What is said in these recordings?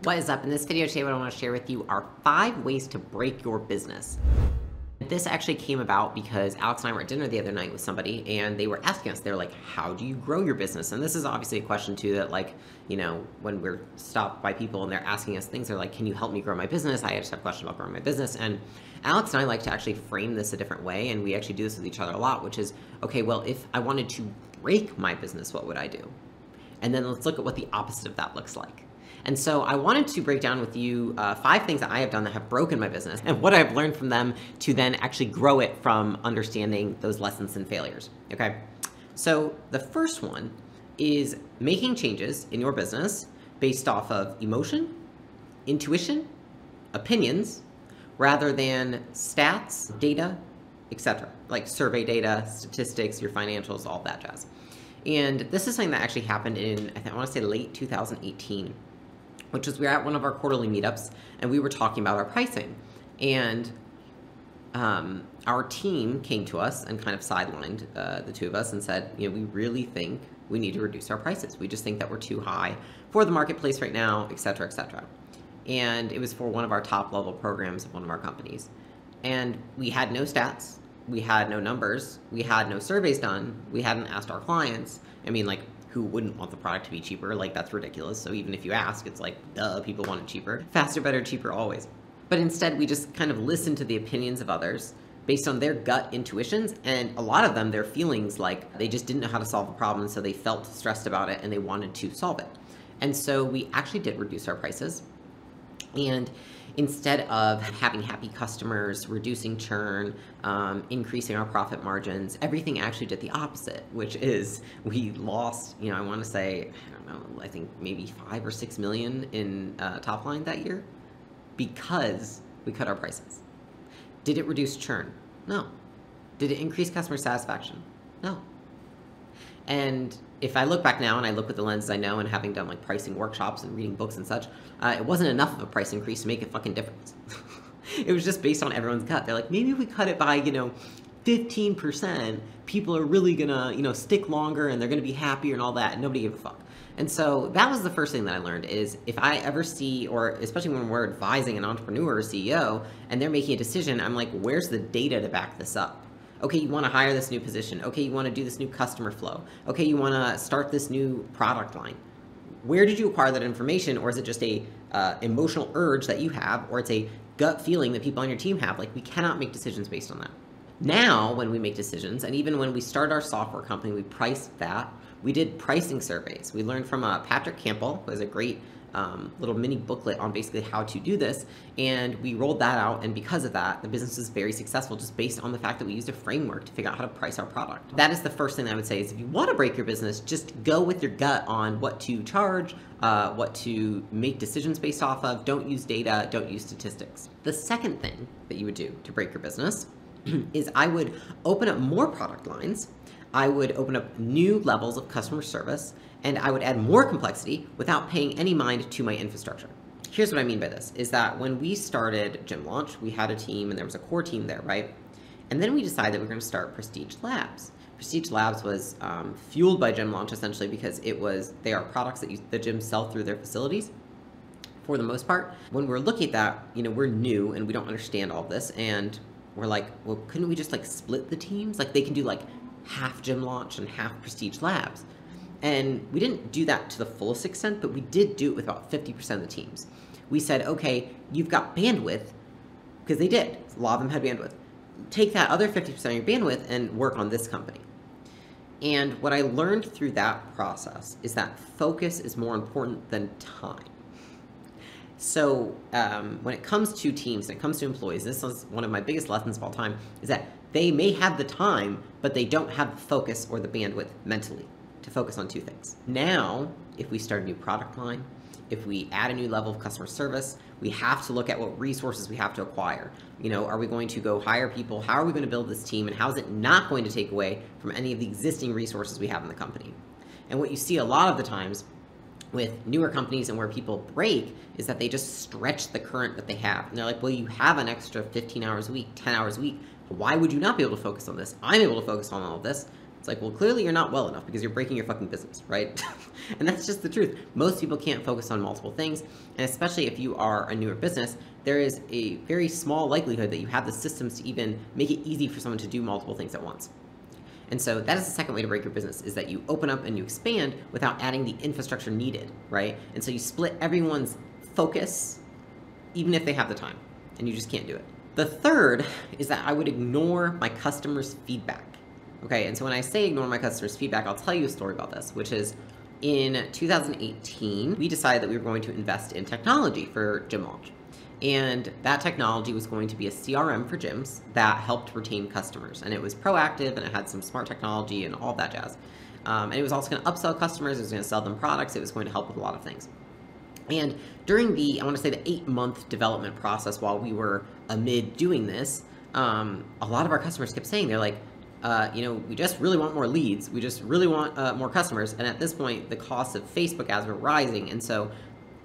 What is up? In this video today, what I want to share with you are 5 ways to break your business. This actually came about because Alex and I were at dinner the other night with somebody and they were asking us, they're like, how do you grow your business? And this is obviously a question too that, like, you know, when we're stopped by people and they're asking us things, they're like, can you help me grow my business? I just have a question about growing my business. And Alex and I like to actually frame this a different way. And we actually do this with each other a lot, which is, okay, well, if I wanted to break my business, what would I do? And then let's look at what the opposite of that looks like. And so I wanted to break down with you 5 things that I have done that have broken my business and what I've learned from them to then actually grow it from understanding those lessons and failures, okay? So the first one is making changes in your business based off of emotion, intuition, opinions, rather than stats, data, etc. Like survey data, statistics, your financials, all that jazz. And this is something that actually happened in, I want to say late 2018. Which was we were at one of our quarterly meetups and we were talking about our pricing. And our team came to us and kind of sidelined the two of us and said, you know, we really think we need to reduce our prices. We just think that we're too high for the marketplace right now, et cetera, et cetera. And it was for one of our top level programs of one of our companies. And we had no stats, we had no numbers, we had no surveys done, we hadn't asked our clients. I mean, like, who wouldn't want the product to be cheaper? Like, that's ridiculous. So even if you ask, it's like, duh, people want it cheaper. Faster, better, cheaper, always. But instead, we just kind of listened to the opinions of others based on their gut intuitions. And a lot of them, their feelings, like they just didn't know how to solve the problem. So they felt stressed about it and they wanted to solve it. And so we actually did reduce our prices. And instead of having happy customers, reducing churn, increasing our profit margins, everything actually did the opposite, which is we lost, you know, I want to say, I don't know, I think maybe 5 or 6 million in top line that year because we cut our prices. Did it reduce churn? No. Did it increase customer satisfaction? No. And if I look back now and I look with the lenses I know and having done like pricing workshops and reading books and such, it wasn't enough of a price increase to make a fucking difference. It was just based on everyone's gut. They're like, maybe if we cut it by, 15%, people are really gonna, stick longer and they're gonna be happier and all that, and nobody gave a fuck. And so that was the first thing that I learned is if I ever see, or especially when we're advising an entrepreneur or CEO and they're making a decision, I'm like, where's the data to back this up? Okay, you want to hire this new position. Okay, you want to do this new customer flow. Okay, you want to start this new product line. Where did you acquire that information? Or is it just a emotional urge that you have, or it's a gut feeling that people on your team have? Like, we cannot make decisions based on that. Now, when we make decisions, and even when we started our software company, we priced that. We did pricing surveys. We learned from Patrick Campbell, who has a great little mini booklet on basically how to do this, and we rolled that out, and because of that, the business is very successful just based on the fact that we used a framework to figure out how to price our product. That is the first thing I would say is if you want to break your business, just go with your gut on what to charge, what to make decisions based off of. Don't use data, don't use statistics. The second thing that you would do to break your business is I would open up more product lines, I would open up new levels of customer service, and I would add more complexity without paying any mind to my infrastructure. Here's what I mean by this, is that when we started Gym Launch, we had a team and there was a core team there, right? And then we decided that we were gonna start Prestige Labs. Prestige Labs was fueled by Gym Launch essentially because they are products that the gyms sell through their facilities for the most part. When we're looking at that, we're new and we don't understand all this, and we're like, well, couldn't we just like split the teams? Like they can do like half Gym Launch and half Prestige Labs. And we didn't do that to the fullest extent, but we did do it with about 50% of the teams. We said, okay, you've got bandwidth, because they did. A lot of them had bandwidth. Take that other 50% of your bandwidth and work on this company. And what I learned through that process is that focus is more important than time. So when it comes to teams, when it comes to employees, this is one of my biggest lessons of all time, is that they may have the time, but they don't have the focus or the bandwidth mentally to focus on 2 things. Now, if we start a new product line, if we add a new level of customer service, we have to look at what resources we have to acquire. Are we going to go hire people? How are we going to build this team? And how is it not going to take away from any of the existing resources we have in the company? And what you see a lot of the times with newer companies and where people break is that they just stretch the current that they have. And they're like, well, you have an extra 15 hours a week, 10 hours a week. Why would you not be able to focus on this? I'm able to focus on all of this. It's like, well, clearly you're not well enough because you're breaking your fucking business, right? And that's just the truth. Most people can't focus on multiple things, and especially if you are a newer business, there is a very small likelihood that you have the systems to even make it easy for someone to do multiple things at once. And so that is the second way to break your business, is that you open up and you expand without adding the infrastructure needed, right? And so you split everyone's focus, even if they have the time, and you just can't do it. The third is that I would ignore my customers' feedback. Okay, and so when I say ignore my customers' feedback, I'll tell you a story about this, which is in 2018, we decided that we were going to invest in technology for gym launch. And that technology was going to be a CRM for gyms that helped retain customers. And it was proactive, and it had some smart technology and all that jazz. And it was also going to upsell customers, it was going to sell them products, it was going to help with a lot of things. And during the, I want to say the 8-month development process while we were amid doing this, a lot of our customers kept saying, they're like, we just really want more leads. We just really want more customers. And at this point, the cost of Facebook ads were rising. And so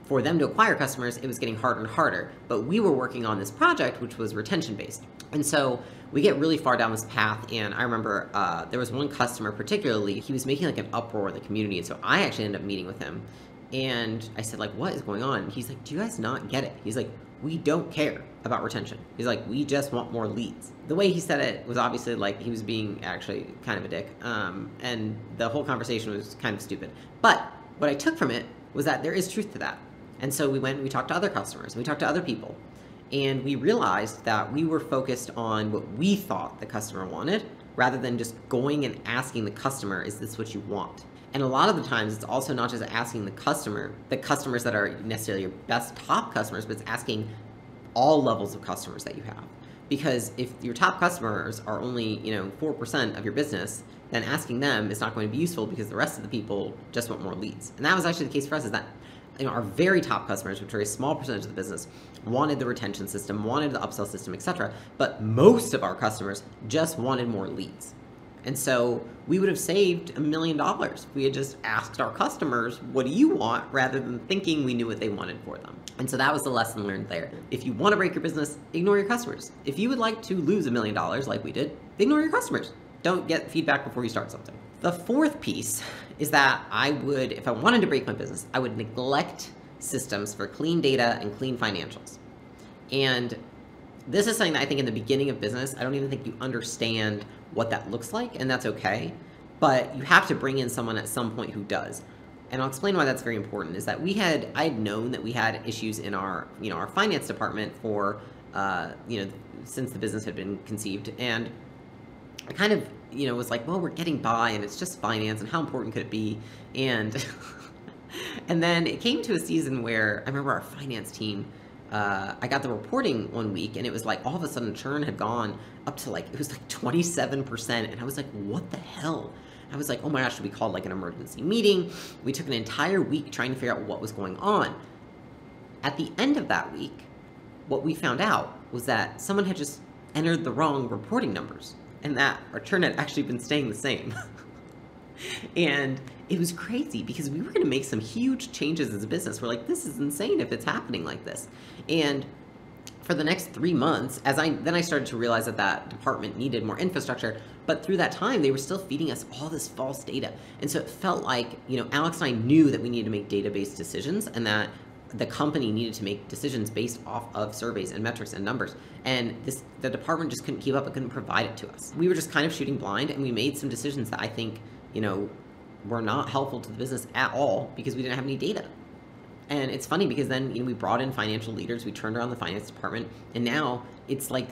for them to acquire customers, it was getting harder and harder. But we were working on this project, which was retention-based. And so we get really far down this path. And I remember there was one customer particularly, he was making like an uproar in the community. And so I actually ended up meeting with him. And I said, like, what is going on? And he's like, do you guys not get it? He's like, we don't care about retention. He's like, we just want more leads. The way he said it was obviously like he was being actually kind of a dick. And the whole conversation was kind of stupid. But what I took from it was that there is truth to that. And so we went and we talked to other customers, and we talked to other people. And we realized that we were focused on what we thought the customer wanted, rather than just going and asking the customer, is this what you want? And a lot of the times, it's also not just asking the customers that are necessarily your best top customers, but it's asking all levels of customers that you have. Because if your top customers are only, 4% of your business, then asking them is not going to be useful because the rest of the people just want more leads. And that was actually the case for us, is that our very top customers, which are a small percentage of the business, wanted the retention system, wanted the upsell system, etc. But most of our customers just wanted more leads. And so we would have saved $1 million if we had just asked our customers, what do you want, rather than thinking we knew what they wanted for them. And so that was the lesson learned there. If you want to break your business, ignore your customers. If you would like to lose $1 million like we did, ignore your customers. Don't get feedback before you start something. The fourth piece is that if I wanted to break my business, I would neglect systems for clean data and clean financials. And this is something that I think in the beginning of business, I don't even think you understand what that looks like, and that's okay. But you have to bring in someone at some point who does. And I'll explain why that's very important, is that I had known that we had issues in our finance department for, since the business had been conceived. And I kind of, was like, well, we're getting by and it's just finance and how important could it be? And, and then it came to a season where I remember our finance team, I got the reporting one week and it was like all of a sudden churn had gone up to it was like 27%. And I was like, what the hell? I was like, oh my gosh, we called like an emergency meeting. We took an entire week trying to figure out what was going on. At the end of that week, what we found out was that someone had just entered the wrong reporting numbers and that our churn had actually been staying the same. And it was crazy because we were going to make some huge changes as a business. We're like, this is insane if it's happening like this. And for the next 3 months, then I started to realize that department needed more infrastructure. But through that time, they were still feeding us all this false data. And so it felt like, Alex and I knew that we needed to make database decisions and that the company needed to make decisions based off of surveys and metrics and numbers. And the department just couldn't keep up and couldn't provide it to us. We were just kind of shooting blind, and we made some decisions that I think, were not helpful to the business at all because we didn't have any data. And it's funny because then, we brought in financial leaders, we turned around the finance department, and now it's like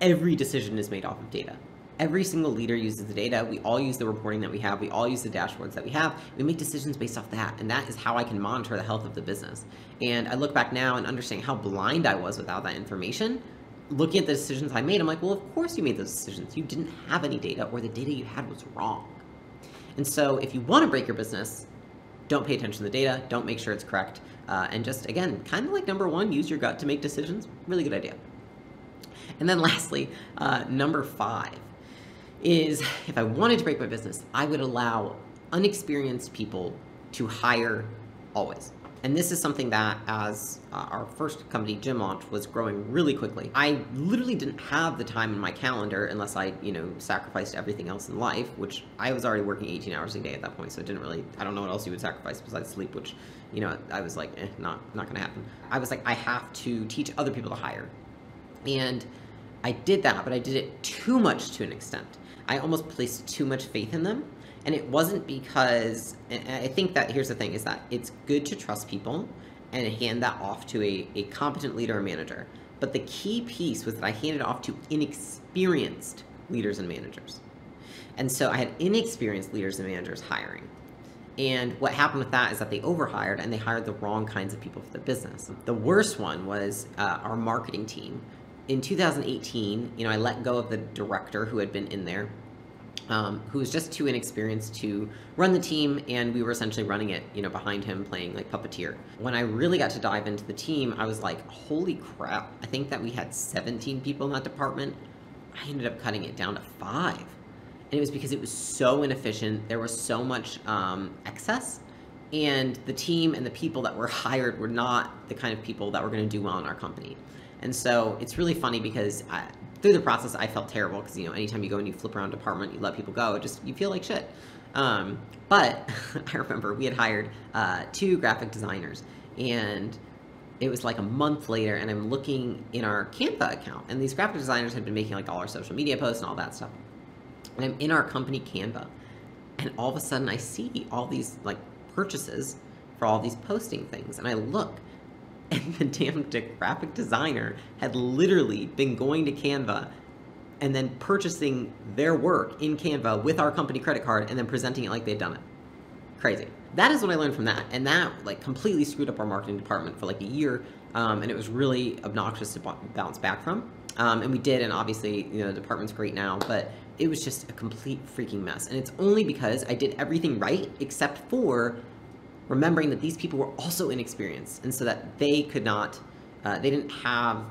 every decision is made off of data. Every single leader uses the data. We all use the reporting that we have. We all use the dashboards that we have. We make decisions based off that. And that is how I can monitor the health of the business. And I look back now and understand how blind I was without that information. Looking at the decisions I made, I'm like, well, of course you made those decisions. You didn't have any data, or the data you had was wrong. And so if you want to break your business, don't pay attention to the data. Don't make sure it's correct. And just, again, kind of like number one, use your gut to make decisions. Really good idea. And then lastly, number 5 is if I wanted to break my business, I would allow unexperienced people to hire always. And this is something that, as our first company, Gym Launch, was growing really quickly. I literally didn't have the time in my calendar unless I, sacrificed everything else in life, which I was already working 18 hours a day at that point, so it didn't really, I don't know what else you would sacrifice besides sleep, which, I was like, not gonna happen. I was like, I have to teach other people to hire. And I did that, but I did it too much to an extent. I almost placed too much faith in them. And it wasn't because, and I think that here's the thing, is that it's good to trust people and hand that off to a competent leader or manager. But the key piece was that I handed off to inexperienced leaders and managers. And so I had inexperienced leaders and managers hiring. And what happened with that is that they overhired and they hired the wrong kinds of people for the business. The worst one was our marketing team. In 2018, I let go of the director who had been in there, who was just too inexperienced to run the team, and we were essentially running it, behind him, playing like puppeteer. When I really got to dive into the team, I was like, holy crap, I think that we had 17 people in that department. I ended up cutting it down to 5. And it was because it was so inefficient, there was so much excess, and the team and the people that were hired were not the kind of people that were gonna do well in our company. And so it's really funny because through the process, I felt terrible because, anytime you go and you flip around a department, you let people go, you feel like shit. But I remember we had hired 2 graphic designers, and it was like a month later, and I'm looking in our Canva account, and these graphic designers had been making like all our social media posts and all that stuff. And I'm in our company Canva, and all of a sudden I see all these like purchases for all these posting things, and I look, and the damn graphic designer had literally been going to Canva and then purchasing their work in Canva with our company credit card and then presenting it like they'd done it. Crazy. That is what I learned from that. And that like completely screwed up our marketing department for like a year. And it was really obnoxious to bounce back from. And we did, and obviously, the department's great now, but it was just a complete freaking mess. And it's only because I did everything right except for remembering that these people were also inexperienced, and so that they could not, they didn't have,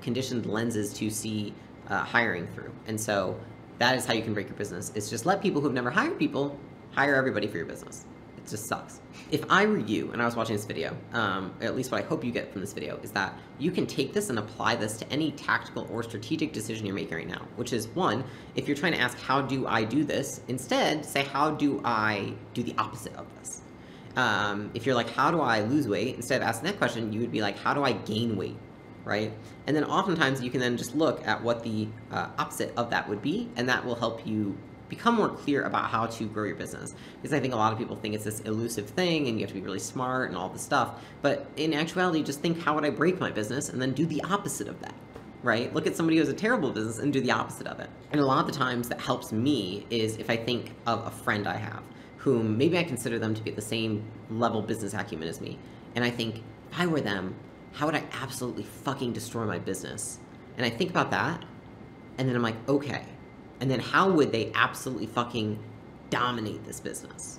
conditioned lenses to see hiring through. And so that is how you can break your business. It's just let people who've never hired people hire everybody for your business. It just sucks. If I were you and I was watching this video, or at least what I hope you get from this video, is that you can take this and apply this to any tactical or strategic decision you're making right now, which is, one, if you're trying to ask, how do I do this? Instead, say, how do I do the opposite of this? If you're like, how do I lose weight? Instead of asking that question, you would be like, how do I gain weight, right? And then oftentimes you can then just look at what the opposite of that would be, and that will help you become more clear about how to grow your business. Because I think a lot of people think it's this elusive thing, and you have to be really smart and all this stuff. But in actuality, just think, how would I break my business? And then do the opposite of that, right? Look at somebody who has a terrible business and do the opposite of it. And a lot of the times that helps me is if I think of a friend I have, whom maybe I consider them to be at the same level business acumen as me. And I think, if I were them, how would I absolutely fucking destroy my business? And I think about that, and then I'm like, okay. And then how would they absolutely fucking dominate this business?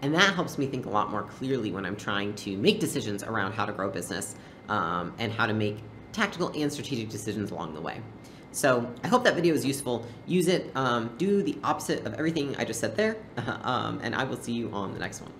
And that helps me think a lot more clearly when I'm trying to make decisions around how to grow a business, and how to make tactical and strategic decisions along the way. So I hope that video is useful. Use it, do the opposite of everything I just said there, and I will see you on the next one.